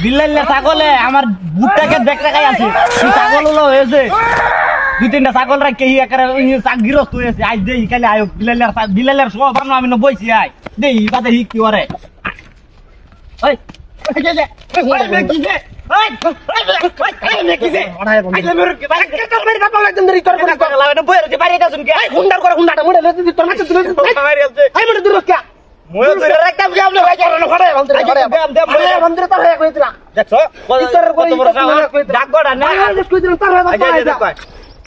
বিল্লাইলে ছাগলে আমার বুটটাকে দেখতে খাই আছে ছাগল হলো হয়েছে দুই তিনটা ছাগল রাখে গৃহস্থ হয়েছে আজ দেই খালি আয় বিলাইলের সব আমি বইছি আয় দেই বাদে হি কি করে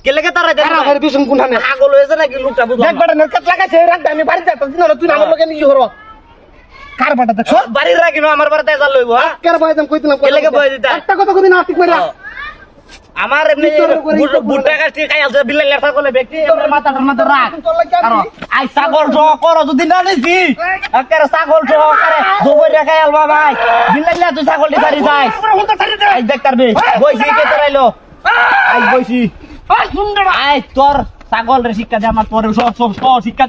কেলেকে তারা বিছুন কোনখানে আগল হয়েছে নাকি লুকটা বুঝলাম একবারে নেট লাগাইছে রাখতে আমি বাড়ি যাইতাছি না তুই আমার লগে নিয়ে হরো কার বাটা দেখছো বাড়ি রাখিনো আমার বাড়িতে যা লইবো হ্যাঁ কার বাইদাম কইতিলাম কেলেকে বই দিতা একটা কথা কবি না ঠিক কইরা আমার এমনি বুটটা কাটি খাই আছে বিলাই লেখা করলে ব্যক্তি এমনি মাথাটার মধ্যে রাখ কারণ আই ছাগল সহ করো যদি না নিছি একের ছাগল সহ করে দুবই রেখাই আলবা ভাই বিলাই লে তুই ছাগলটি ছাড়ি যাই আই দেখ তারবি বইছি কে তোরাইলো আই বইছি আই তোর ছাগল রে শিক্ষা দে আমার তোর সব শিক্ষা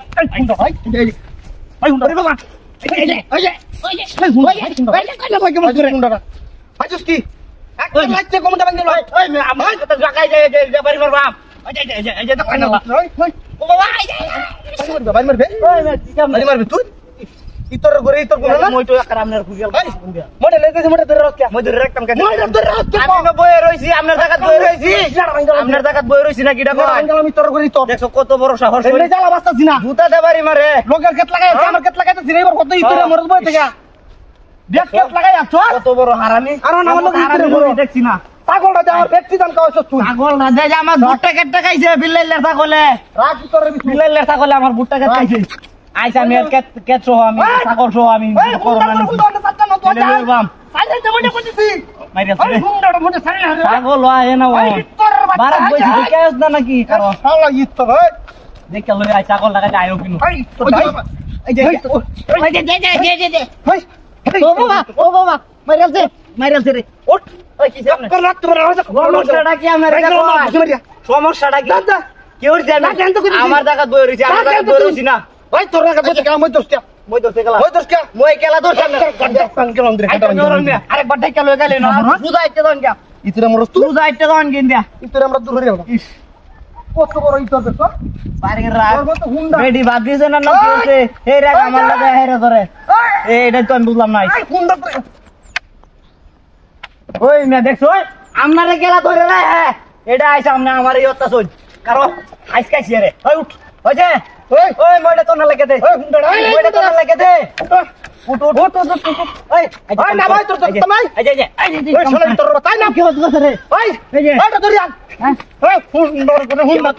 কত বড় সাহস জুতা দেবারি মারে লোকের ক্ষেত লাগাই আমার ক্ষেত লাগাইতে কত ইতরে মরদ বই থেকে লাগাই আছো কত বড় হারামি কারণ আমার দেখছি না ছাগলটা যে আমার ব্যক্তি দান কাছে তুই ছাগলটা যে আমার ভুট্টা কেটে খাইছে বিল্লাইলের ছাগলে রাখি তোর বিল্লাইলের ছাগলে আমার ভুট্টা কেটে খাইছে আইসা আমি কেট সহ আমি ছাগল সহ আমি করোনা নিছি বাম সাইডে মনে কইছি মাইরা ছাগল হয় না ও বারাত বইছি কেস না নাকি কারণ শালা ইত ভাই দেখ লই আই ছাগল লাগা যায়ও কিনু এই যে ও বাবা মাইরালছে রে ওঠ ওই কি সামনে কর রাখ তোর সমস্যাটা কি আমার সমস্যাটা কি কেউ জানে আমার জায়গা বই রইছে আমার জায়গা বই রইছি না ভাই তোর জায়গা বই কেলা মই দোস্ত মই কেলা দোস্ত না গেলাম রে আরেকবার দেখ লই গেলে না বুঝা আইতে দন গা ইতরে মোর বুঝা আইতে দন গিন্দা ইতরে আমরা দূর হইরা কত বড় ইতর দেখো বাইরে রাখ বেডি বাদ দিছে না না বলছে এই রাখ আমার লাগে হেরে ধরে এইটা তো আমি বুঝলাম না কুন্ডা ওই না দেখছো আমনারে গেলা ধরে না হ্যাঁ এটা আইছে আমনে আমার এই হত্যা চল কারণ আইস কাইছি রে ওই উঠ ওই যে ওই মইটা তো না লাগে দে ওই হুন্ডা মইটা তো না লাগে দে উঠ ওই না ভাই তোর তোমাই এই যে ওই শোনা তোর তাই না কি হচ্ছে রে ওই এই যে ওইটা ধরে আন হ্যাঁ ওই হুন্ডা করে হুন্ডা